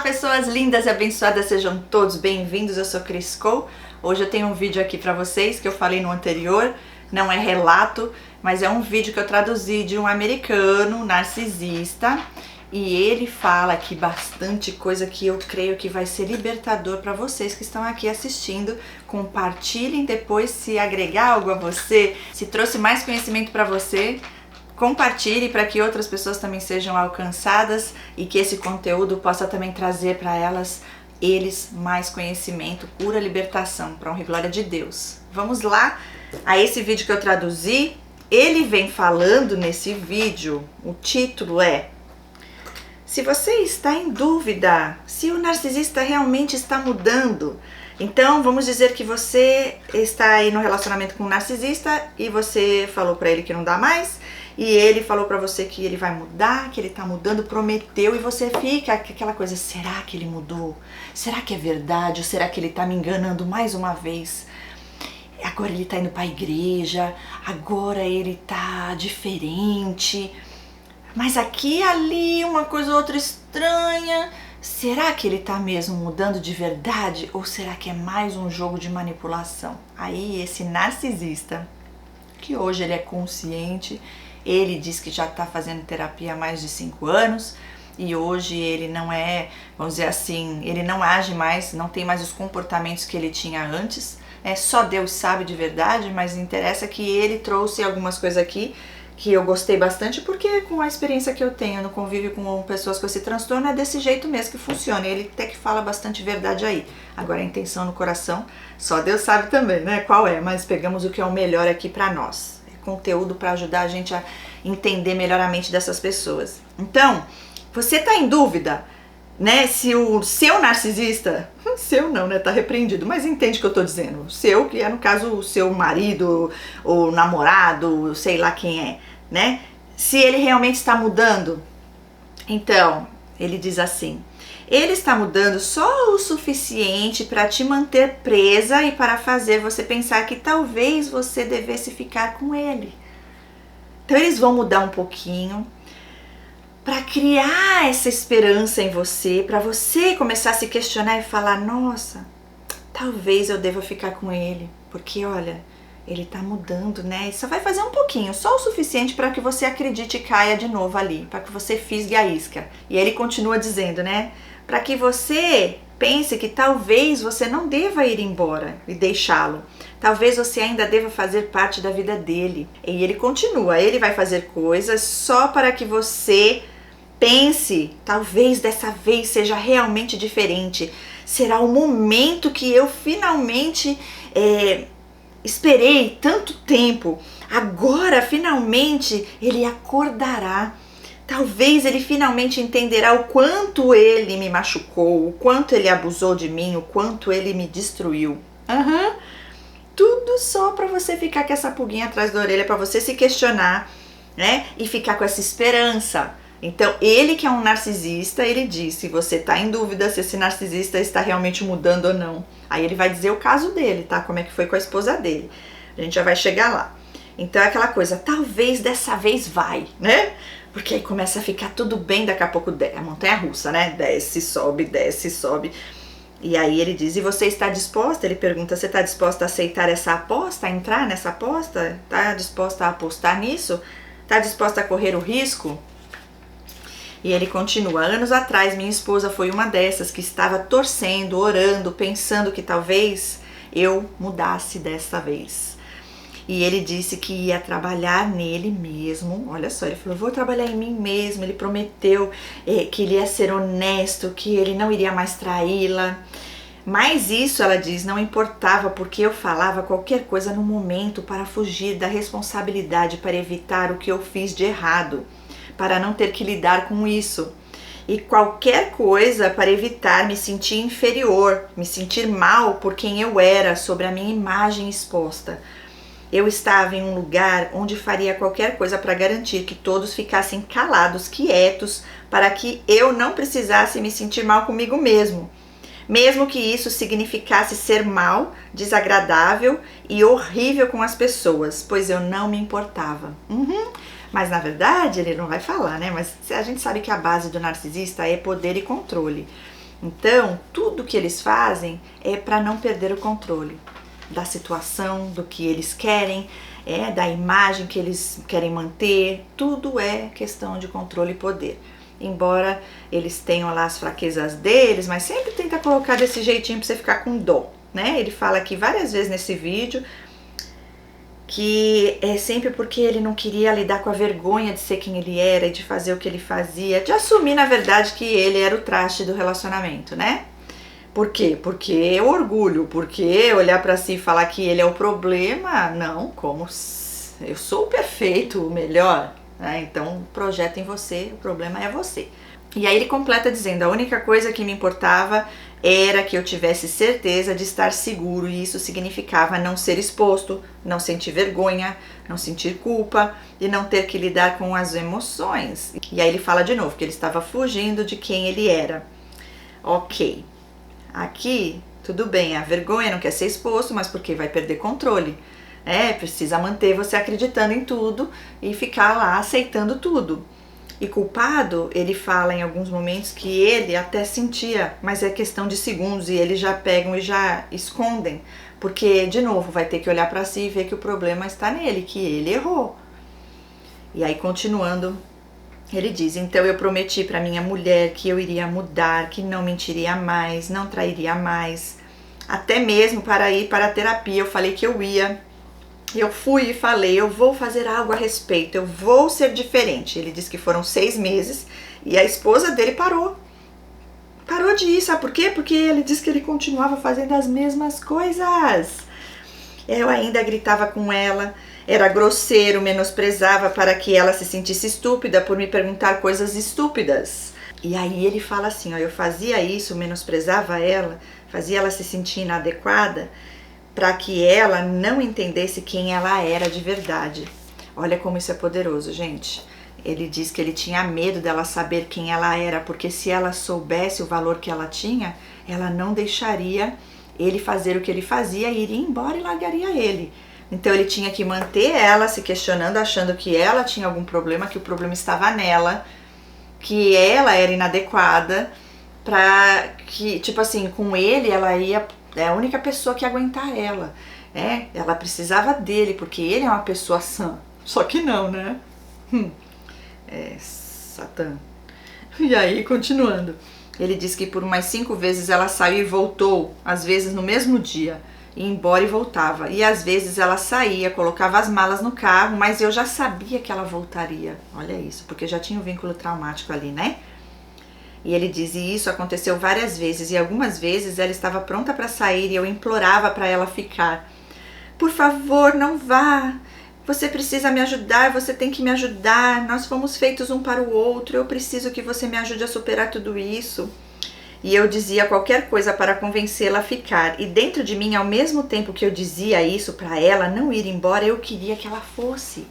pessoas lindas e abençoadas, sejam todos bem-vindos. Eu sou Cris Cole. Hoje eu tenho um vídeo aqui pra vocês que eu falei no anterior, não é relato, mas é um vídeo que eu traduzi de um americano narcisista e ele fala aqui bastante coisa que eu creio que vai ser libertador pra vocês que estão aqui assistindo. Compartilhem depois, se agregar algo a você, se trouxe mais conhecimento pra você. Compartilhe para que outras pessoas também sejam alcançadas e que esse conteúdo possa também trazer para eles mais conhecimento, cura, libertação, para honra e glória de Deus. Vamos lá a esse vídeo que eu traduzi. Ele vem falando nesse vídeo, o título é: se você está em dúvida se o narcisista realmente está mudando. Então, vamos dizer que você está aí no relacionamento com um narcisista e você falou para ele que não dá mais. E ele falou pra você que ele vai mudar, que ele tá mudando, prometeu, e você fica aquela coisa, será que ele mudou? Será que é verdade? Ou será que ele tá me enganando mais uma vez? Agora ele tá indo pra igreja, agora ele tá diferente, mas aqui e ali uma coisa ou outra estranha. Será que ele tá mesmo mudando de verdade? Ou será que é mais um jogo de manipulação? Aí esse narcisista, que hoje ele é consciente, ele diz que já está fazendo terapia há mais de 5 anos e hoje ele não é, vamos dizer assim, ele não age mais, não tem mais os comportamentos que ele tinha antes. Só Deus sabe de verdade, mas interessa que ele trouxe algumas coisas aqui que eu gostei bastante, porque com a experiência que eu tenho no convívio com pessoas com esse transtorno é desse jeito mesmo que funciona. Ele até que fala bastante verdade aí. Agora a intenção no coração, só Deus sabe também, né, qual é, mas pegamos o que é o melhor aqui para nós. Conteúdo para ajudar a gente a entender melhor a mente dessas pessoas. Então, você tá em dúvida, né, se o seu narcisista, seu não, né, tá repreendido, mas entende o que eu tô dizendo, o seu, que é no caso o seu marido, ou namorado, sei lá quem é, né, se ele realmente está mudando. Então, ele diz assim: ele está mudando só o suficiente para te manter presa e para fazer você pensar que talvez você devesse ficar com ele. Então eles vão mudar um pouquinho para criar essa esperança em você, para você começar a se questionar e falar: nossa, talvez eu deva ficar com ele, porque olha, ele tá mudando, né? E só vai fazer um pouquinho, só o suficiente para que você acredite e caia de novo ali, para que você fisgue a isca. E ele continua dizendo, né? Para que você pense que talvez você não deva ir embora e deixá-lo. Talvez você ainda deva fazer parte da vida dele. E ele continua, ele vai fazer coisas só para que você pense, talvez dessa vez seja realmente diferente. Será o momento que eu finalmente esperei tanto tempo. Agora, finalmente, ele acordará. Talvez ele finalmente entenderá o quanto ele me machucou, o quanto ele abusou de mim, o quanto ele me destruiu. Tudo só para você ficar com essa pulguinha atrás da orelha, para você se questionar, né? E ficar com essa esperança. Então, ele que é um narcisista, ele diz, se você tá em dúvida se esse narcisista está realmente mudando ou não. Aí ele vai dizer o caso dele, tá? Como é que foi com a esposa dele. A gente já vai chegar lá. Então é aquela coisa, talvez dessa vez vai, né? Porque aí começa a ficar tudo bem, daqui a pouco a montanha-russa, né? Desce, sobe, desce, sobe. E aí ele diz, e você está disposta? Ele pergunta, você está disposta a aceitar essa aposta, a entrar nessa aposta? Está disposta a apostar nisso? Está disposta a correr o risco? E ele continua, anos atrás minha esposa foi uma dessas que estava torcendo, orando, pensando que talvez eu mudasse dessa vez. E ele disse que ia trabalhar nele mesmo. Olha só, ele falou, vou trabalhar em mim mesmo. Ele prometeu que ele ia ser honesto, que ele não iria mais traí-la. Mas isso, ela diz, não importava porque eu falava qualquer coisa no momento para fugir da responsabilidade, para evitar o que eu fiz de errado, para não ter que lidar com isso. E qualquer coisa para evitar me sentir inferior, me sentir mal por quem eu era, sobre a minha imagem exposta. Eu estava em um lugar onde faria qualquer coisa para garantir que todos ficassem calados, quietos, para que eu não precisasse me sentir mal comigo mesmo. Mesmo que isso significasse ser mal, desagradável e horrível com as pessoas, pois eu não me importava. Mas na verdade ele não vai falar, né? Mas a gente sabe que a base do narcisista é poder e controle. Então, tudo que eles fazem é para não perder o controle da situação, do que eles querem, da imagem que eles querem manter. Tudo é questão de controle e poder. Embora eles tenham lá as fraquezas deles, mas sempre tenta colocar desse jeitinho para você ficar com dó, né? Ele fala aqui várias vezes nesse vídeo que é sempre porque ele não queria lidar com a vergonha de ser quem ele era e de fazer o que ele fazia, de assumir, na verdade, que ele era o traste do relacionamento, né? Por quê? Porque é orgulho, porque olhar pra si e falar que ele é o problema, não, como eu sou o perfeito, o melhor, né? Então projeta em você, o problema é você. E aí ele completa dizendo, a única coisa que me importava era que eu tivesse certeza de estar seguro, e isso significava não ser exposto, não sentir vergonha, não sentir culpa e não ter que lidar com as emoções. E aí ele fala de novo que ele estava fugindo de quem ele era. Ok, aqui tudo bem, a vergonha não quer ser exposto, mas porque vai perder controle. Precisa manter você acreditando em tudo e ficar lá aceitando tudo. E culpado, ele fala em alguns momentos que ele até sentia, mas é questão de segundos e eles já pegam e já escondem, porque de novo vai ter que olhar para si e ver que o problema está nele, que ele errou. E aí continuando, ele diz, então eu prometi para minha mulher que eu iria mudar, que não mentiria mais, não trairia mais, até mesmo para ir para a terapia, eu falei que eu ia. Eu fui e falei, eu vou fazer algo a respeito, eu vou ser diferente. Ele disse que foram 6 meses e a esposa dele parou de ir, sabe por quê? Porque ele disse que ele continuava fazendo as mesmas coisas. Eu ainda gritava com ela, era grosseiro, menosprezava para que ela se sentisse estúpida por me perguntar coisas estúpidas. E aí ele fala assim, ó, eu fazia isso, menosprezava ela, fazia ela se sentir inadequada, para que ela não entendesse quem ela era de verdade. Olha como isso é poderoso, gente. Ele diz que ele tinha medo dela saber quem ela era, porque se ela soubesse o valor que ela tinha, ela não deixaria ele fazer o que ele fazia, iria embora e largaria ele. Então ele tinha que manter ela se questionando, achando que ela tinha algum problema, que o problema estava nela, que ela era inadequada, para que, tipo assim, com ele ela ia... É a única pessoa que ia aguentar ela. Ela precisava dele, porque ele é uma pessoa sã. Só que não, né? Satã. E aí, continuando. Ele diz que por umas 5 vezes ela saiu e voltou, às vezes no mesmo dia. Ia embora e voltava. E às vezes ela saía, colocava as malas no carro, mas eu já sabia que ela voltaria. Olha isso, porque já tinha um vínculo traumático ali, né? E ele diz, e isso aconteceu várias vezes, e algumas vezes ela estava pronta para sair e eu implorava para ela ficar. Por favor, não vá, você precisa me ajudar, você tem que me ajudar, nós fomos feitos um para o outro, eu preciso que você me ajude a superar tudo isso. E eu dizia qualquer coisa para convencê-la a ficar, e dentro de mim, ao mesmo tempo que eu dizia isso para ela não ir embora, eu queria que ela fosse.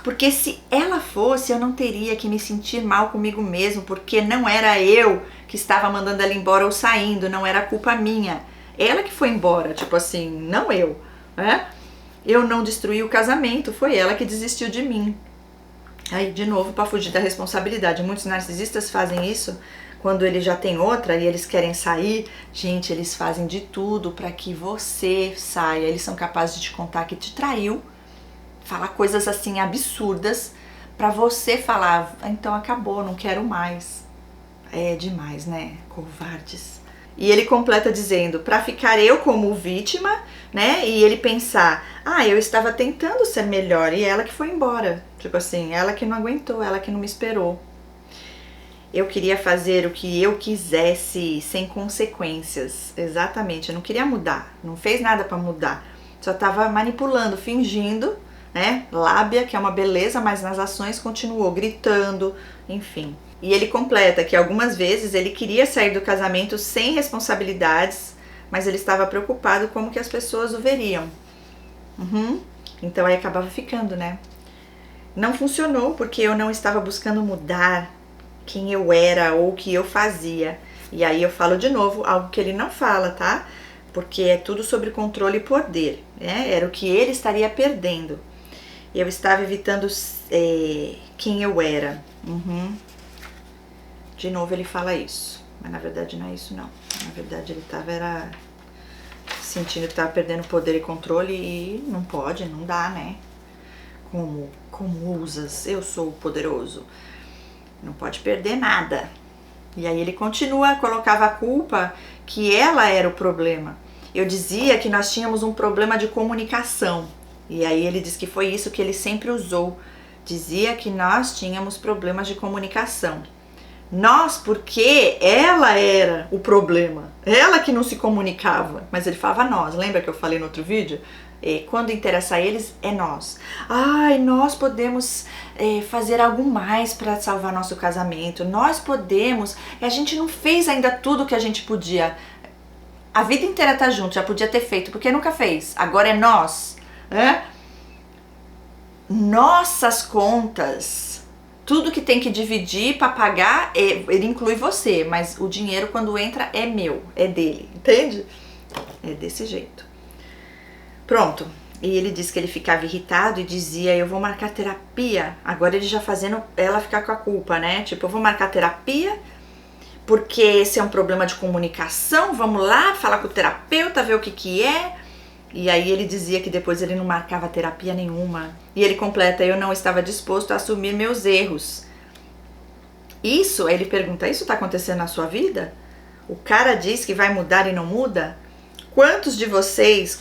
Porque se ela fosse, eu não teria que me sentir mal comigo mesmo, porque não era eu que estava mandando ela embora ou saindo, não era culpa minha. Ela que foi embora, tipo assim, não eu, né? Eu não destruí o casamento, foi ela que desistiu de mim. Aí, de novo, para fugir da responsabilidade. Muitos narcisistas fazem isso quando ele já tem outra e eles querem sair. Gente, eles fazem de tudo para que você saia. Eles são capazes de te contar que te traiu, falar coisas assim absurdas pra você falar, então acabou, não quero mais. É demais, né? Covardes. E ele completa dizendo, pra ficar eu como vítima, né? E ele pensar, eu estava tentando ser melhor e ela que foi embora. Tipo assim, ela que não aguentou, ela que não me esperou. Eu queria fazer o que eu quisesse sem consequências. Exatamente, eu não queria mudar, não fez nada pra mudar. Só tava manipulando, fingindo, né? Lábia, que é uma beleza, mas nas ações continuou gritando, enfim. E ele completa que algumas vezes ele queria sair do casamento sem responsabilidades, mas ele estava preocupado como que as pessoas o veriam. Então aí acabava ficando, né? Não funcionou porque eu não estava buscando mudar quem eu era ou o que eu fazia. E aí eu falo de novo algo que ele não fala, tá? Porque é tudo sobre controle e poder, né? Era o que ele estaria perdendo. Eu estava evitando quem eu era. De novo ele fala isso. Mas na verdade não é isso não. Na verdade ele tava sentindo que tava perdendo poder e controle e não pode, não dá, né? Como usas? Eu sou o poderoso. Não pode perder nada. E aí ele continua, colocava a culpa que ela era o problema. Eu dizia que nós tínhamos um problema de comunicação. E aí ele diz que foi isso que ele sempre usou. Dizia que nós tínhamos problemas de comunicação. Nós, porque ela era o problema. Ela que não se comunicava. Mas ele falava nós. Lembra que eu falei no outro vídeo? Quando interessa a eles, é nós. Ai, nós podemos fazer algo mais para salvar nosso casamento. Nós podemos. A gente não fez ainda tudo que a gente podia. A vida inteira tá junto, já podia ter feito, porque nunca fez. Agora é nós. Nossas contas, tudo que tem que dividir para pagar, ele inclui você, mas o dinheiro quando entra é meu, é dele, entende? É desse jeito. Pronto. E ele disse que ele ficava irritado e dizia, eu vou marcar terapia. Agora ele já fazendo ela ficar com a culpa, né? Tipo, eu vou marcar terapia porque esse é um problema de comunicação, vamos lá falar com o terapeuta, ver o que é. E aí ele dizia que depois ele não marcava terapia nenhuma. E ele completa, eu não estava disposto a assumir meus erros. Isso, aí ele pergunta, isso está acontecendo na sua vida? O cara diz que vai mudar e não muda? Quantas de vocês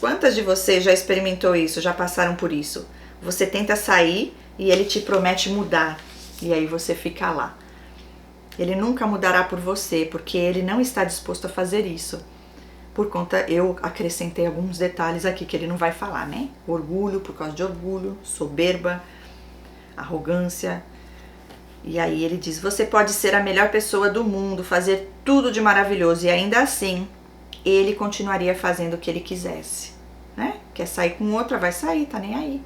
já experimentou isso, já passaram por isso? Você tenta sair e ele te promete mudar. E aí você fica lá. Ele nunca mudará por você, porque ele não está disposto a fazer isso. Por conta, eu acrescentei alguns detalhes aqui que ele não vai falar, né? Orgulho, por causa de orgulho, soberba, arrogância. E aí ele diz, você pode ser a melhor pessoa do mundo, fazer tudo de maravilhoso e ainda assim, ele continuaria fazendo o que ele quisesse, né? Quer sair com outra, vai sair, tá nem aí.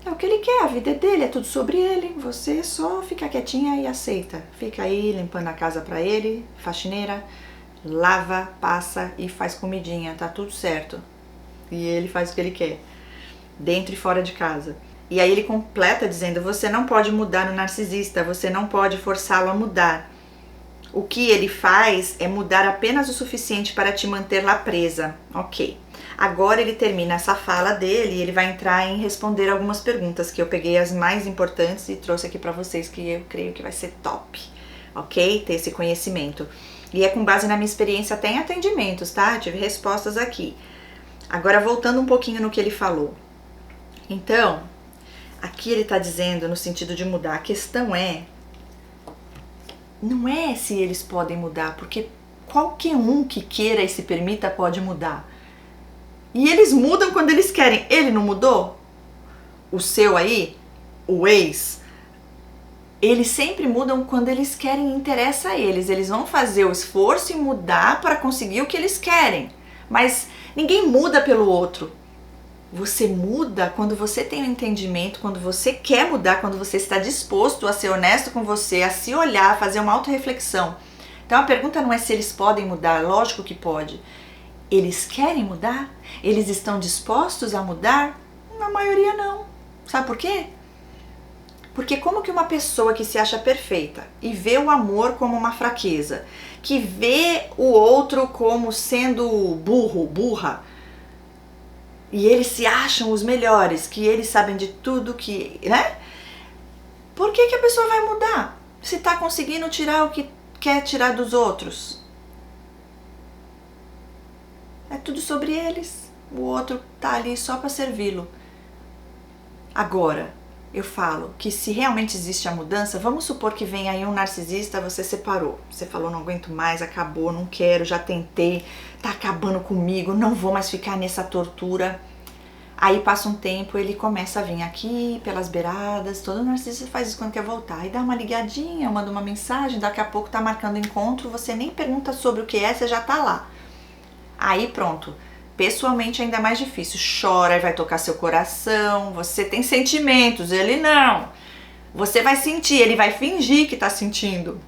É o que ele quer, a vida é dele, é tudo sobre ele. Você só fica quietinha e aceita. Fica aí limpando a casa pra ele, faxineira, lava, passa e faz comidinha, tá tudo certo. E ele faz o que ele quer, dentro e fora de casa. E aí ele completa dizendo, você não pode mudar o narcisista, você não pode forçá-lo a mudar. O que ele faz é mudar apenas o suficiente para te manter lá presa. Ok. Agora ele termina essa fala dele e ele vai entrar em responder algumas perguntas que eu peguei as mais importantes e trouxe aqui pra vocês, que eu creio que vai ser top, ok? Ter esse conhecimento. E é com base na minha experiência até em atendimentos, tá? Eu tive respostas aqui. Agora voltando um pouquinho no que ele falou. Então, aqui ele tá dizendo no sentido de mudar. A questão não é se eles podem mudar, porque qualquer um que queira e se permita pode mudar. E eles mudam quando eles querem. Ele não mudou? O seu aí, o ex, eles sempre mudam quando eles querem e interessa a eles. Eles vão fazer o esforço e mudar para conseguir o que eles querem. Mas ninguém muda pelo outro. Você muda quando você tem um entendimento, quando você quer mudar, quando você está disposto a ser honesto com você, a se olhar, a fazer uma autorreflexão. Então a pergunta não é se eles podem mudar, lógico que pode. Eles querem mudar? Eles estão dispostos a mudar? A maioria não. Sabe por quê? Porque como que uma pessoa que se acha perfeita e vê o amor como uma fraqueza, que vê o outro como sendo burro, burra, e eles se acham os melhores, que eles sabem de tudo, que, né? Por que a pessoa vai mudar? Se tá conseguindo tirar o que quer tirar dos outros. É tudo sobre eles. O outro tá ali só para servi-lo. Agora, eu falo que se realmente existe a mudança, vamos supor que vem aí um narcisista, você separou. Você falou, não aguento mais, acabou, não quero, já tentei, tá acabando comigo, não vou mais ficar nessa tortura. Aí passa um tempo, ele começa a vir aqui pelas beiradas, todo narcisista faz isso quando quer voltar. Aí dá uma ligadinha, manda uma mensagem, daqui a pouco tá marcando encontro, você nem pergunta sobre o que é, você já tá lá. Aí pronto, pessoalmente ainda é mais difícil, chora, vai tocar seu coração, você tem sentimentos, ele não. Você vai sentir, ele vai fingir que tá sentindo.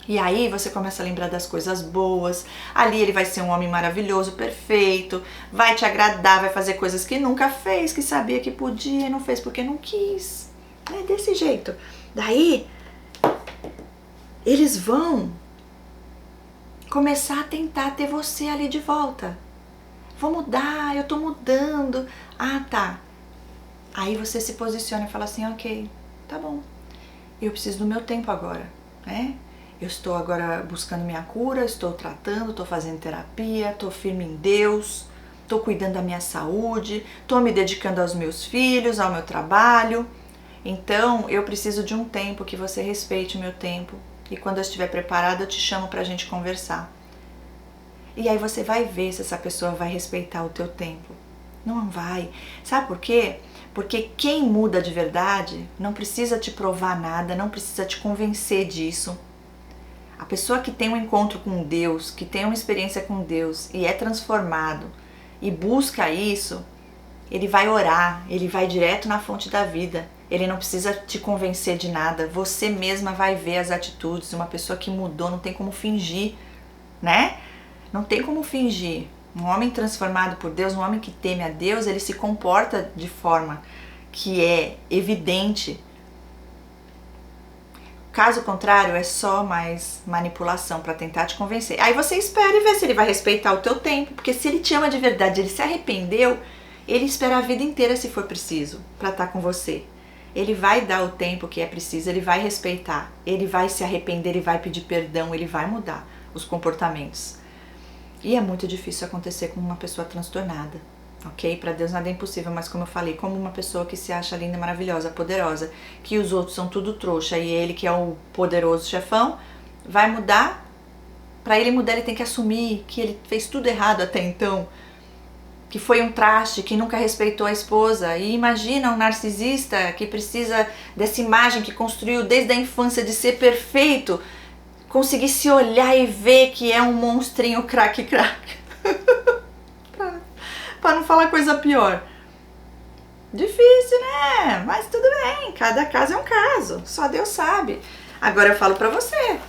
E aí você começa a lembrar das coisas boas, ali ele vai ser um homem maravilhoso, perfeito, vai te agradar, vai fazer coisas que nunca fez, que sabia que podia e não fez porque não quis. É desse jeito. Daí, eles vão começar a tentar ter você ali de volta. Vou mudar, eu tô mudando. Ah, tá. Aí você se posiciona e fala assim, ok, tá bom. Eu preciso do meu tempo agora, né? Eu estou agora buscando minha cura, estou tratando, estou fazendo terapia, estou firme em Deus, estou cuidando da minha saúde, estou me dedicando aos meus filhos, ao meu trabalho. Então, eu preciso de um tempo que você respeite o meu tempo. E quando eu estiver preparada, eu te chamo pra gente conversar. E aí você vai ver se essa pessoa vai respeitar o teu tempo. Não vai. Sabe por quê? Porque quem muda de verdade não precisa te provar nada, não precisa te convencer disso. A pessoa que tem um encontro com Deus, que tem uma experiência com Deus e é transformado e busca isso, ele vai orar, ele vai direto na fonte da vida. Ele não precisa te convencer de nada. Você mesma vai ver as atitudes. Uma pessoa que mudou não tem como fingir, né? Não tem como fingir. Um homem transformado por Deus, um homem que teme a Deus, ele se comporta de forma que é evidente. Caso contrário, é só mais manipulação para tentar te convencer. Aí você espera e vê se ele vai respeitar o teu tempo, porque se ele te ama de verdade, ele se arrependeu, ele espera a vida inteira se for preciso para estar com você. Ele vai dar o tempo que é preciso, ele vai respeitar, ele vai se arrepender, ele vai pedir perdão, ele vai mudar os comportamentos. E é muito difícil acontecer com uma pessoa transtornada, ok? Para Deus nada é impossível, mas como eu falei, como uma pessoa que se acha linda, maravilhosa, poderosa, que os outros são tudo trouxa e ele que é o poderoso chefão, vai mudar? Para ele mudar, ele tem que assumir que ele fez tudo errado até então, que foi um traste, que nunca respeitou a esposa. E imagina um narcisista que precisa dessa imagem que construiu desde a infância de ser perfeito, conseguir se olhar e ver que é um monstrinho craque. Para não falar coisa pior. Difícil, né? Mas tudo bem, cada caso é um caso, só Deus sabe. Agora eu falo pra você,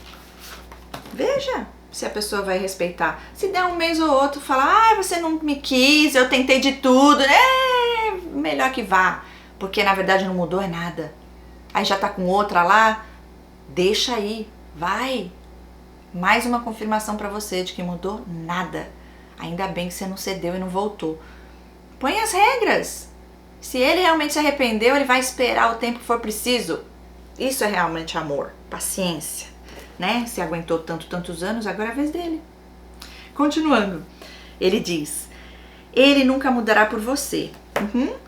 veja se a pessoa vai respeitar. Se der um mês ou outro, falar, você não me quis, eu tentei de tudo, melhor que vá, porque na verdade não mudou é nada. Aí já tá com outra lá, deixa aí, vai. Mais uma confirmação pra você de que mudou nada. Ainda bem que você não cedeu e não voltou. Põe as regras. Se ele realmente se arrependeu, ele vai esperar o tempo que for preciso. Isso é realmente amor, paciência, né? Se aguentou tantos anos, agora é a vez dele. Continuando, ele diz, ele nunca mudará por você.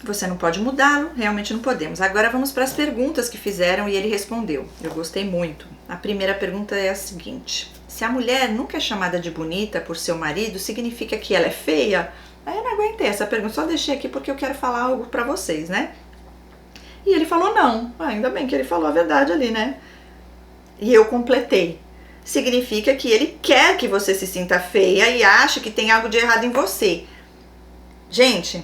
Você não pode mudá-lo, realmente não podemos. Agora vamos para as perguntas que fizeram e ele respondeu. Eu gostei muito. A primeira pergunta é a seguinte: se a mulher nunca é chamada de bonita por seu marido, significa que ela é feia? Aí eu não aguentei essa pergunta, só deixei aqui porque eu quero falar algo para vocês, né? E ele falou não. Ainda bem que ele falou a verdade ali, né? E eu completei. Significa que ele quer que você se sinta feia e acha que tem algo de errado em você. Gente,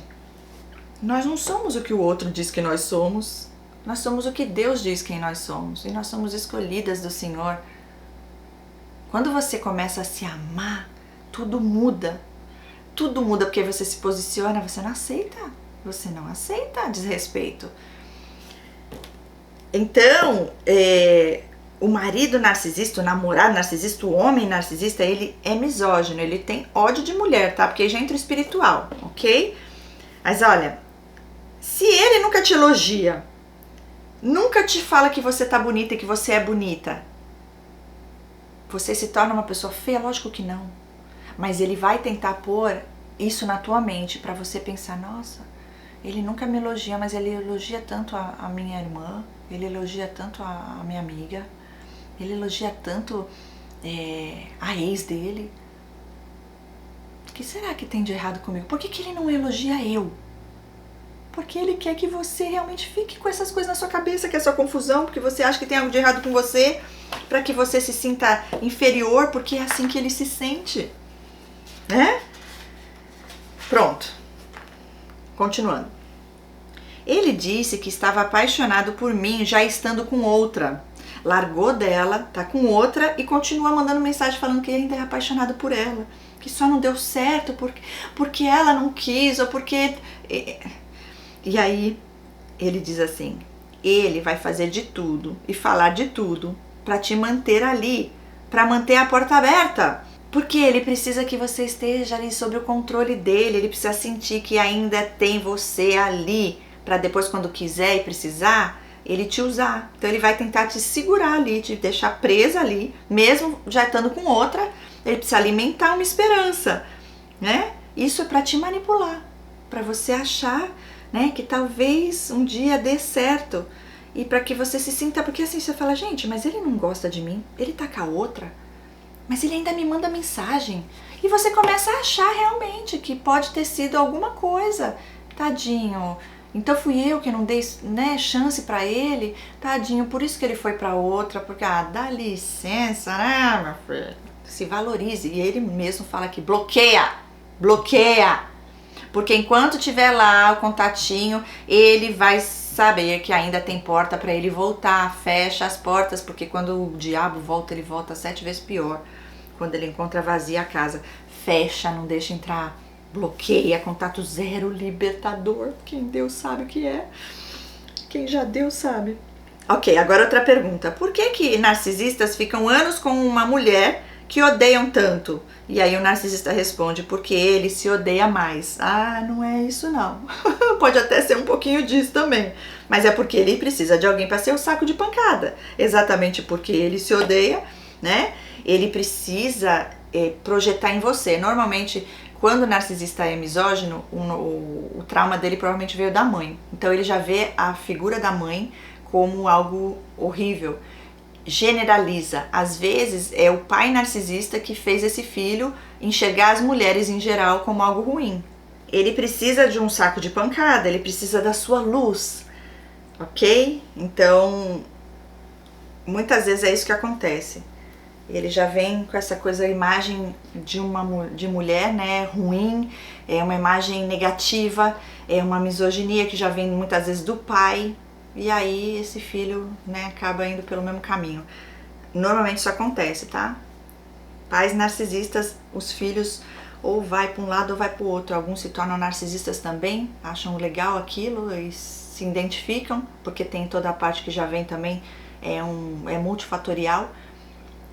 nós não somos o que o outro diz que nós somos. Nós somos o que Deus diz quem nós somos. E nós somos escolhidas do Senhor. Quando você começa a se amar, tudo muda. Tudo muda porque você se posiciona, você não aceita. Você não aceita desrespeito. Então, o marido narcisista, o namorado narcisista, o homem narcisista, ele é misógino, ele tem ódio de mulher, tá? Porque já entra o espiritual, ok? Mas olha, se ele nunca te elogia, nunca te fala que você tá bonita e que você é bonita, você se torna uma pessoa feia? Lógico que não. Mas ele vai tentar pôr isso na tua mente pra você pensar, nossa, ele nunca me elogia, mas ele elogia tanto a minha irmã, ele elogia tanto a minha amiga, ele elogia tanto a ex dele. O que será que tem de errado comigo? Por que ele não elogia eu? Porque ele quer que você realmente fique com essas coisas na sua cabeça, que é sua confusão, porque você acha que tem algo de errado com você, para que você se sinta inferior, porque é assim que ele se sente, né? Pronto. Continuando. Ele disse que estava apaixonado por mim já estando com outra. Largou dela, tá com outra e continua mandando mensagem falando que ainda é apaixonado por ela. Que só não deu certo porque ela não quis ou porque... E aí ele diz assim, ele vai fazer de tudo e falar de tudo para te manter ali, para manter a porta aberta. Porque ele precisa que você esteja ali sob o controle dele, ele precisa sentir que ainda tem você ali, para depois, quando quiser e precisar, ele te usar. Então ele vai tentar te segurar ali, te deixar presa ali, mesmo já estando com outra, ele precisa alimentar uma esperança, né? Isso é para te manipular, para você achar, né, que talvez um dia dê certo e para que você se sinta, porque assim você fala, gente, mas ele não gosta de mim, ele tá com a outra, mas ele ainda me manda mensagem. E você começa a achar realmente que pode ter sido alguma coisa, tadinho. Então fui eu que não dei, né, chance pra ele, tadinho, por isso que ele foi pra outra, porque, dá licença, né, meu filho? Se valorize. E ele mesmo fala que bloqueia, porque enquanto tiver lá o contatinho, ele vai saber que ainda tem porta pra ele voltar, fecha as portas, porque quando o diabo volta, ele volta 7 vezes pior, quando ele encontra vazia a casa. Fecha, não deixa entrar. Bloqueia, contato zero, libertador. Quem deu sabe o que é. Quem já deu sabe. Ok, agora outra pergunta. Por que narcisistas ficam anos com uma mulher que odeiam tanto? E aí o narcisista responde, porque ele se odeia mais. Não é isso não. Pode até ser um pouquinho disso também. Mas é porque ele precisa de alguém para ser o saco de pancada. Exatamente porque ele se odeia, né? Ele precisa projetar em você. Normalmente, quando o narcisista é misógino, o trauma dele provavelmente veio da mãe. Então ele já vê a figura da mãe como algo horrível. Generaliza. Às vezes é o pai narcisista que fez esse filho enxergar as mulheres em geral como algo ruim. Ele precisa de um saco de pancada, ele precisa da sua luz, ok? Então, muitas vezes é isso que acontece. Ele já vem com essa coisa, a imagem de mulher, né, ruim, é uma imagem negativa, é uma misoginia que já vem muitas vezes do pai, e aí esse filho, né, acaba indo pelo mesmo caminho. Normalmente isso acontece, tá? Pais narcisistas, os filhos ou vai para um lado ou vai para o outro. Alguns se tornam narcisistas também, acham legal aquilo e se identificam, porque tem toda a parte que já vem também, é multifatorial.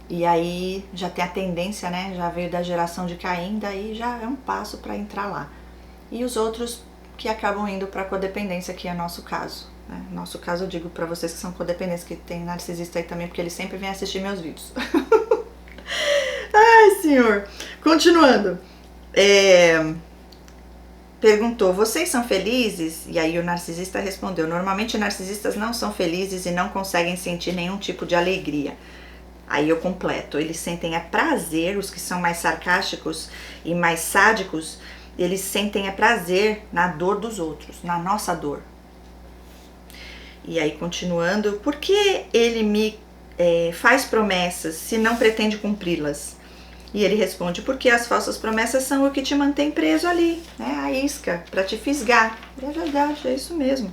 E aí já tem a tendência, né? Já veio da geração de Caim, daí já é um passo para entrar lá. E os outros que acabam indo para codependência, que é nosso caso. Né? Nosso caso eu digo para vocês que são codependentes, que tem narcisista aí também, porque ele sempre vem assistir meus vídeos. Ai, senhor. Continuando. Perguntou, vocês são felizes? E aí o narcisista respondeu, normalmente narcisistas não são felizes e não conseguem sentir nenhum tipo de alegria. Aí eu completo, eles sentem prazer, os que são mais sarcásticos e mais sádicos, eles sentem prazer na dor dos outros, na nossa dor. E aí continuando, por que ele me faz promessas se não pretende cumpri-las? E ele responde, porque as falsas promessas são o que te mantém preso ali, né? A isca, para te fisgar. É verdade, é isso mesmo.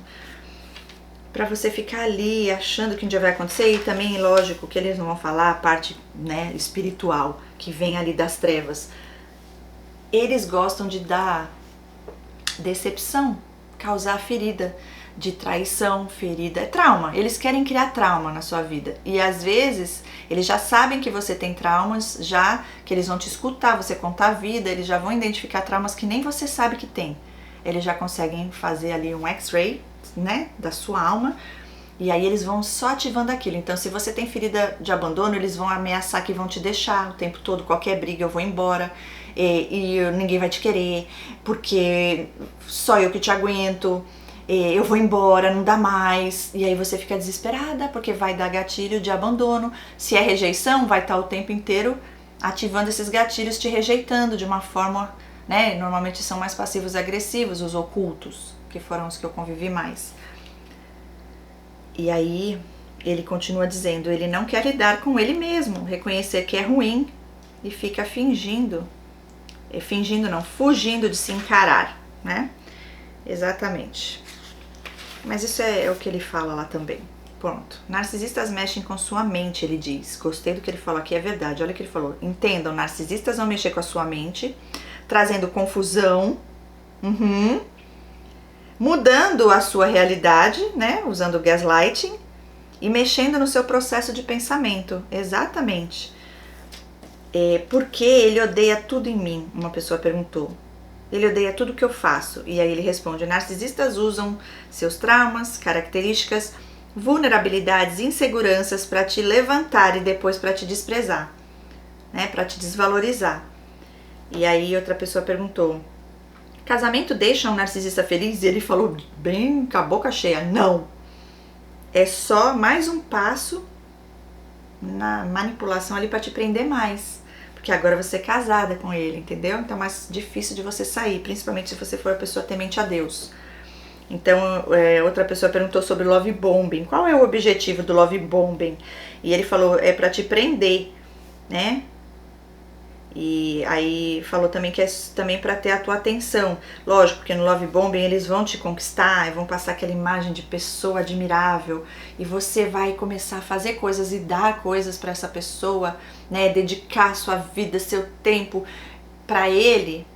Para você ficar ali achando que um dia vai acontecer, e também, lógico, que eles não vão falar a parte, né, espiritual, que vem ali das trevas. Eles gostam de dar decepção, causar ferida, de traição, ferida, é trauma. Eles querem criar trauma na sua vida. E às vezes, eles já sabem que você tem traumas, já que eles vão te escutar, você contar a vida, eles já vão identificar traumas que nem você sabe que tem. Eles já conseguem fazer ali um X-ray, né, da sua alma, e aí eles vão só ativando aquilo. Então, se você tem ferida de abandono, eles vão ameaçar que vão te deixar o tempo todo, qualquer briga eu vou embora, e ninguém vai te querer, porque só eu que te aguento, eu vou embora, não dá mais, e aí você fica desesperada, porque vai dar gatilho de abandono. Se é rejeição, vai estar o tempo inteiro ativando esses gatilhos, te rejeitando de uma forma, né, normalmente são mais passivos e agressivos, os ocultos, que foram os que eu convivi mais. E aí ele continua dizendo, ele não quer lidar com ele mesmo, reconhecer que é ruim e fica fugindo de se encarar, né? Exatamente. Mas isso é o que ele fala lá também. Pronto. Narcisistas mexem com sua mente, ele diz. Gostei do que ele falou aqui, é verdade. Olha o que ele falou. Entendam, narcisistas vão mexer com a sua mente, trazendo confusão, mudando a sua realidade, né? Usando gaslighting e mexendo no seu processo de pensamento. Exatamente. Por que ele odeia tudo em mim? Uma pessoa perguntou. Ele odeia tudo que eu faço. E aí ele responde: narcisistas usam seus traumas, características, vulnerabilidades, inseguranças para te levantar e depois para te desprezar, né? Para te desvalorizar. E aí outra pessoa perguntou: casamento deixa um narcisista feliz? E ele falou bem com a boca cheia: não. É só mais um passo na manipulação ali para te prender mais. Porque agora você é casada com ele, entendeu? Então é mais difícil de você sair, principalmente se você for a pessoa temente a Deus. Então, outra pessoa perguntou sobre love bombing. Qual é o objetivo do love bombing? E ele falou, é pra te prender, né? E aí falou também que é também pra ter a tua atenção. Lógico, porque no love bombing eles vão te conquistar, vão passar aquela imagem de pessoa admirável. E você vai começar a fazer coisas e dar coisas pra essa pessoa, né? Dedicar sua vida, seu tempo pra ele.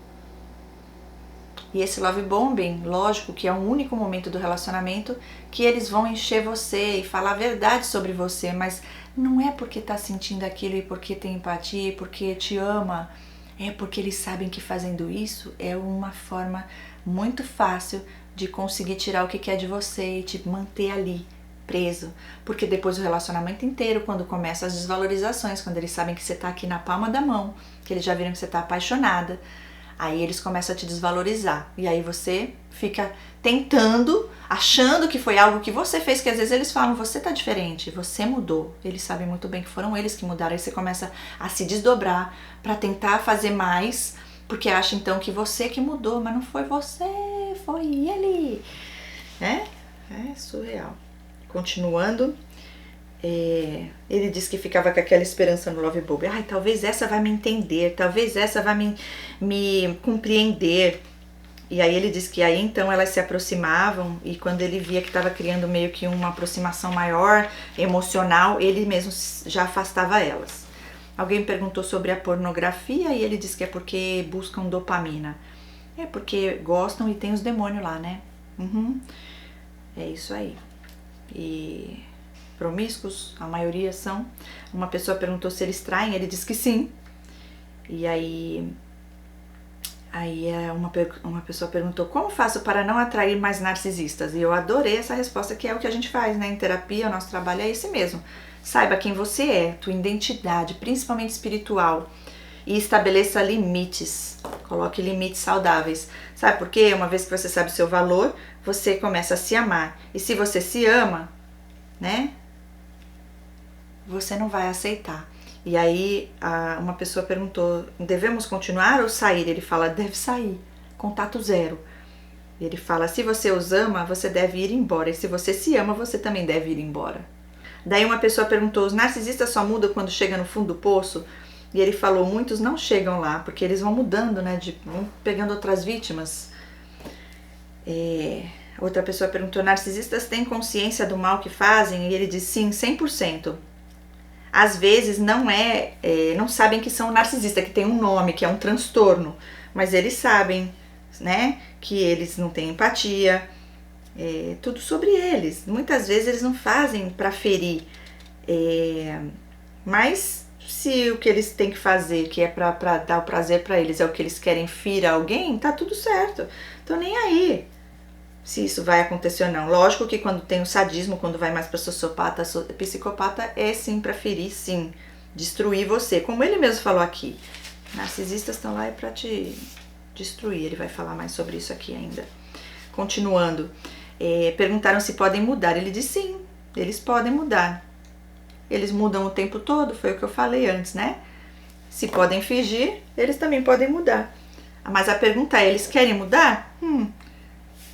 E esse love bombing, lógico que é um único momento do relacionamento que eles vão encher você e falar a verdade sobre você, mas não é porque tá sentindo aquilo e porque tem empatia e porque te ama, é porque eles sabem que fazendo isso é uma forma muito fácil de conseguir tirar o que quer de você e te manter ali, preso. Porque depois o relacionamento inteiro, quando começam as desvalorizações, quando eles sabem que você tá aqui na palma da mão, que eles já viram que você tá apaixonada, aí eles começam a te desvalorizar. E aí você fica tentando, achando que foi algo que você fez, que às vezes eles falam, você tá diferente, você mudou. Eles sabem muito bem que foram eles que mudaram. Aí você começa a se desdobrar pra tentar fazer mais, porque acha então que você que mudou, mas não foi você, foi ele. É surreal. Continuando. Ele disse que ficava com aquela esperança no love bombing. Ai, talvez essa vai me entender, talvez essa vai me compreender. E aí ele disse que aí então elas se aproximavam e quando ele via que estava criando meio que uma aproximação maior, emocional, ele mesmo já afastava elas. Alguém perguntou sobre a pornografia e ele disse que é porque buscam dopamina. É porque gostam e tem os demônios lá, né? É isso aí. E promíscuos, a maioria são. Uma pessoa perguntou se eles traem, ele disse que sim. E aí uma pessoa perguntou, como faço para não atrair mais narcisistas? E eu adorei essa resposta, que é o que a gente faz, né? Em terapia, o nosso trabalho é esse mesmo. Saiba quem você é, tua identidade, principalmente espiritual, e estabeleça limites. Coloque limites saudáveis. Sabe por quê? Uma vez que você sabe o seu valor, você começa a se amar. E se você se ama, né? Você não vai aceitar. E aí uma pessoa perguntou, devemos continuar ou sair? Ele fala, deve sair, contato zero. Ele fala, se você os ama, você deve ir embora. E se você se ama, você também deve ir embora. Daí uma pessoa perguntou, os narcisistas só mudam quando chegam no fundo do poço? E ele falou, muitos não chegam lá, porque eles vão mudando, né? Vão pegando outras vítimas. Outra pessoa perguntou, narcisistas têm consciência do mal que fazem? E ele disse, sim, 100%. Às vezes não sabem que são narcisistas, que tem um nome, que é um transtorno, mas eles sabem, né, que eles não têm empatia, tudo sobre eles. Muitas vezes eles não fazem para ferir, mas se o que eles têm que fazer, que é para dar o prazer para eles, é o que eles querem, fira alguém, tá tudo certo. Tô nem aí se isso vai acontecer ou não. Lógico que quando tem o sadismo, quando vai mais para sociopata, psicopata, é sim para ferir, sim, destruir você, como ele mesmo falou aqui. Narcisistas estão lá para te destruir. Ele vai falar mais sobre isso aqui ainda. Continuando, perguntaram se podem mudar. Ele disse sim, eles podem mudar. Eles mudam o tempo todo, foi o que eu falei antes, né? Se podem fingir, eles também podem mudar. Mas a pergunta é, eles querem mudar?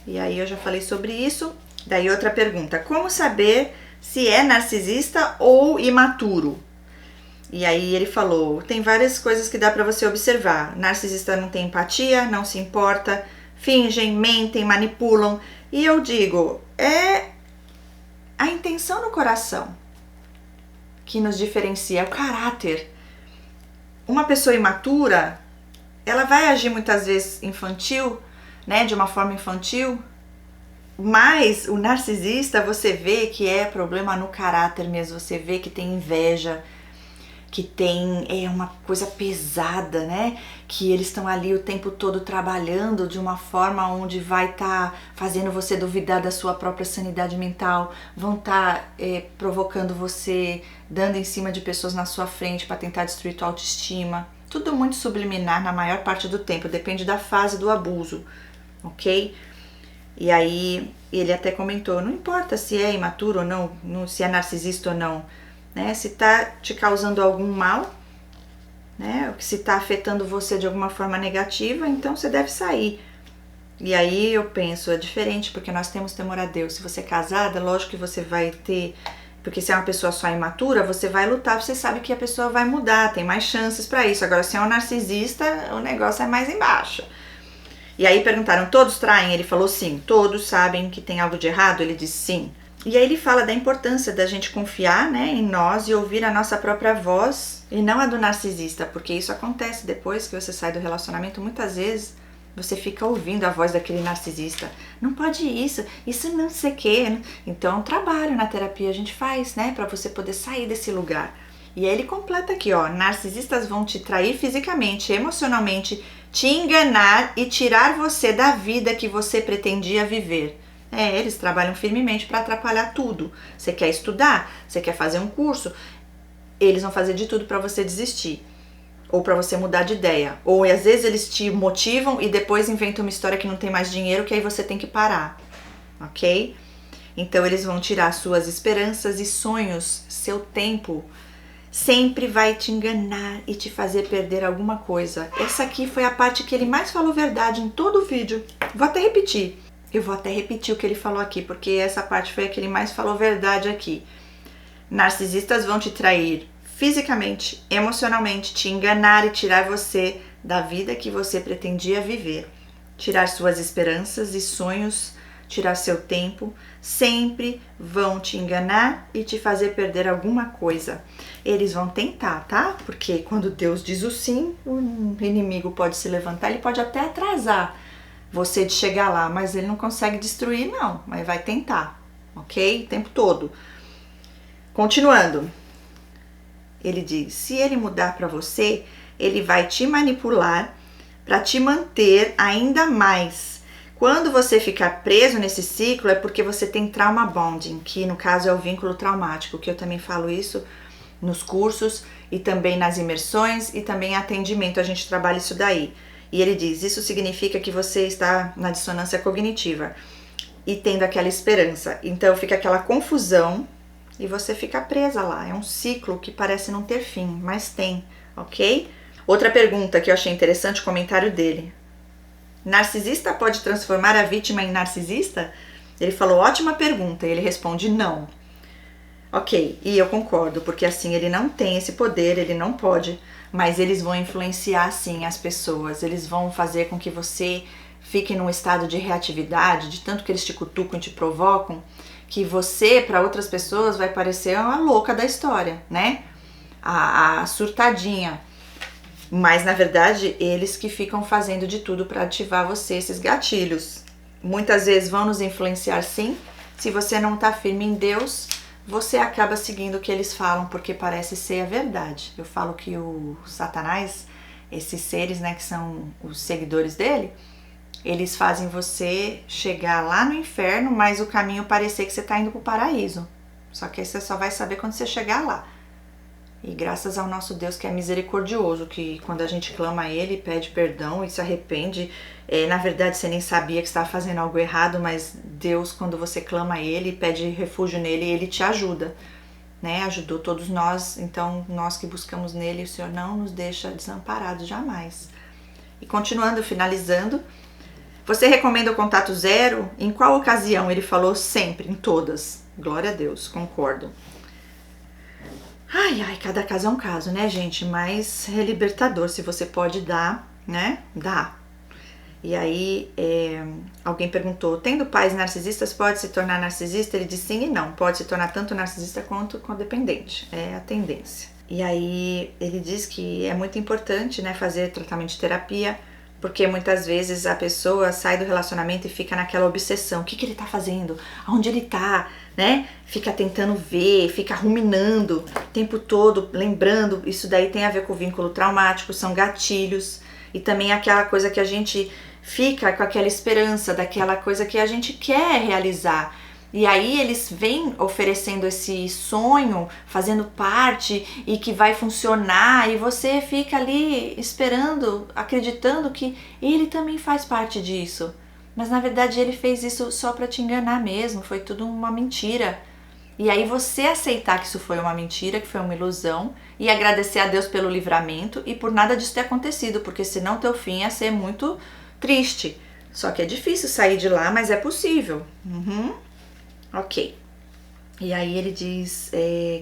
E aí eu já falei sobre isso. Daí outra pergunta, como saber se é narcisista ou imaturo? E aí ele falou, tem várias coisas que dá pra você observar. Narcisista não tem empatia, não se importa, fingem, mentem, manipulam. E eu digo, é a intenção no coração que nos diferencia, é o caráter. Uma pessoa imatura, ela vai agir muitas vezes infantil, né, de uma forma infantil, mas o narcisista você vê que é problema no caráter mesmo, você vê que tem inveja, que tem uma coisa pesada, né? Que eles estão ali o tempo todo trabalhando de uma forma onde vai estar fazendo você duvidar da sua própria sanidade mental, vão estar provocando você, dando em cima de pessoas na sua frente para tentar destruir tua autoestima. Tudo muito subliminar na maior parte do tempo, depende da fase do abuso, ok? E aí ele até comentou, não importa se é imaturo ou não, se é narcisista ou não, né? Se tá te causando algum mal, né? Se está afetando você de alguma forma negativa, então você deve sair. E aí eu penso, é diferente, porque nós temos temor a Deus. Se você é casada, lógico que você vai ter, porque se é uma pessoa só imatura, você vai lutar, você sabe que a pessoa vai mudar, tem mais chances para isso. Agora, se é um narcisista, o negócio é mais embaixo. E aí perguntaram, todos traem? Ele falou sim. Todos sabem que tem algo de errado? Ele disse sim. E aí ele fala da importância da gente confiar, né, em nós e ouvir a nossa própria voz e não a do narcisista, porque isso acontece depois que você sai do relacionamento. Muitas vezes você fica ouvindo a voz daquele narcisista. Não pode isso não sei o quê. Então, trabalho na terapia a gente faz, né, para você poder sair desse lugar. E aí ele completa aqui, ó, narcisistas vão te trair fisicamente, emocionalmente, te enganar e tirar você da vida que você pretendia viver. Eles trabalham firmemente para atrapalhar tudo. Você quer estudar, você quer fazer um curso, eles vão fazer de tudo para você desistir. Ou para você mudar de ideia. Ou às vezes eles te motivam e depois inventam uma história que não tem mais dinheiro, que aí você tem que parar. Ok? Então eles vão tirar suas esperanças e sonhos, seu tempo. Sempre vai te enganar e te fazer perder alguma coisa. Essa aqui foi a parte que ele mais falou verdade em todo o vídeo. Vou até repetir. Eu vou até repetir o que ele falou aqui, porque essa parte foi a que ele mais falou verdade aqui. Narcisistas vão te trair fisicamente, emocionalmente, te enganar e tirar você da vida que você pretendia viver. Tirar suas esperanças e sonhos, tirar seu tempo. Sempre vão te enganar e te fazer perder alguma coisa. Eles vão tentar, tá? Porque quando Deus diz o sim, o inimigo pode se levantar, ele pode até atrasar você de chegar lá, mas ele não consegue destruir não, mas vai tentar, ok? O tempo todo. Continuando, ele diz, se ele mudar para você, ele vai te manipular para te manter ainda mais. Quando você ficar preso nesse ciclo é porque você tem trauma bonding, que no caso é o vínculo traumático, que eu também falo isso nos cursos e também nas imersões e também em atendimento, a gente trabalha isso daí. E ele diz, isso significa que você está na dissonância cognitiva e tendo aquela esperança. Então fica aquela confusão e você fica presa lá. É um ciclo que parece não ter fim, mas tem, ok? Outra pergunta que eu achei interessante, o comentário dele. Narcisista pode transformar a vítima em narcisista? Ele falou, ótima pergunta, e ele responde não. Ok, e eu concordo, porque assim ele não tem esse poder, ele não pode, mas eles vão influenciar sim as pessoas, eles vão fazer com que você fique num estado de reatividade, de tanto que eles te cutucam e te provocam, que você, para outras pessoas, vai parecer a louca da história, né? A surtadinha. Mas na verdade, eles que ficam fazendo de tudo para ativar você, esses gatilhos. Muitas vezes vão nos influenciar sim, se você não tá firme em Deus, você acaba seguindo o que eles falam, porque parece ser a verdade. Eu falo que o Satanás, esses seres, né, que são os seguidores dele, eles fazem você chegar lá no inferno, mas o caminho parecer que você está indo para o paraíso. Só que aí você só vai saber quando você chegar lá. E graças ao nosso Deus que é misericordioso, que quando a gente clama a Ele, pede perdão e se arrepende, na verdade você nem sabia que estava fazendo algo errado, mas Deus, quando você clama a Ele, pede refúgio nele, Ele te ajuda, né? Ajudou todos nós, então nós que buscamos nele, o Senhor não nos deixa desamparados jamais. E continuando, finalizando, você recomenda o contato zero? Em qual ocasião? Ele falou sempre, em todas. Glória a Deus, concordo. Ai, cada caso é um caso, né, gente? Mas é libertador, se você pode dar, né? Dá. E aí, alguém perguntou, tendo pais narcisistas, pode se tornar narcisista? Ele disse sim e não. Pode se tornar tanto narcisista quanto codependente. É a tendência. E aí, ele diz que é muito importante, né, fazer tratamento de terapia, Porque muitas vezes a pessoa sai do relacionamento e fica naquela obsessão. O que ele tá fazendo? Aonde ele tá? Né? Fica tentando ver, fica ruminando o tempo todo, lembrando. Isso daí tem a ver com o vínculo traumático, são gatilhos. E também aquela coisa que a gente fica com aquela esperança, daquela coisa que a gente quer realizar. E aí eles vêm oferecendo esse sonho, fazendo parte e que vai funcionar, e você fica ali esperando, acreditando que ele também faz parte disso. Mas na verdade ele fez isso só para te enganar mesmo, foi tudo uma mentira. E aí você aceitar que isso foi uma mentira, que foi uma ilusão, e agradecer a Deus pelo livramento e por nada disso ter acontecido, porque senão teu fim ia ser muito triste. Só que é difícil sair de lá, mas é possível. Ok. E aí ele diz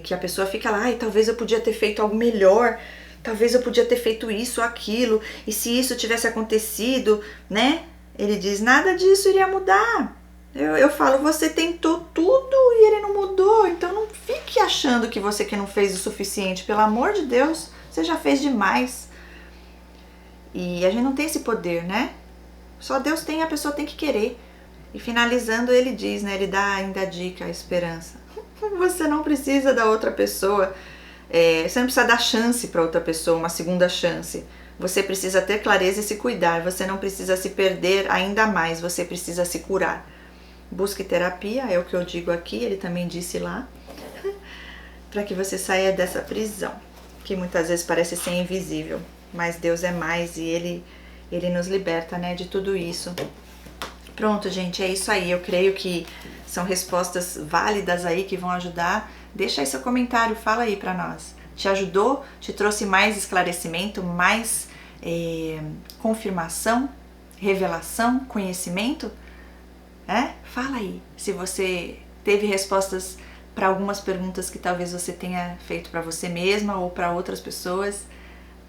que a pessoa fica lá, talvez eu podia ter feito algo melhor, talvez eu podia ter feito isso ou aquilo, e se isso tivesse acontecido, né? Ele diz, nada disso iria mudar. Eu falo, você tentou tudo e ele não mudou, então não fique achando que você que não fez o suficiente. Pelo amor de Deus, você já fez demais. E a gente não tem esse poder, né? Só Deus tem, a pessoa tem que querer. E finalizando ele diz, né? Ele dá ainda a dica, a esperança. Você não precisa da outra pessoa, você não precisa dar chance para outra pessoa, uma segunda chance. Você precisa ter clareza e se cuidar. Você não precisa se perder ainda mais, você precisa se curar. Busque terapia, é o que eu digo aqui, ele também disse lá, para que você saia dessa prisão, que muitas vezes parece ser invisível, mas Deus é mais e Ele nos liberta, né, de tudo isso. Pronto, gente, é isso aí. Eu creio que são respostas válidas aí que vão ajudar. Deixa aí seu comentário, fala aí pra nós. Te ajudou? Te trouxe mais esclarecimento, mais confirmação, revelação, conhecimento? Fala aí. Se você teve respostas para algumas perguntas que talvez você tenha feito para você mesma ou para outras pessoas.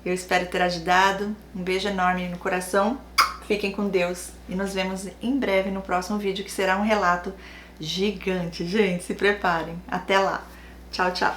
Eu espero ter ajudado. Um beijo enorme no coração. Fiquem com Deus e nos vemos em breve no próximo vídeo, que será um relato gigante. Gente, se preparem. Até lá. Tchau, tchau.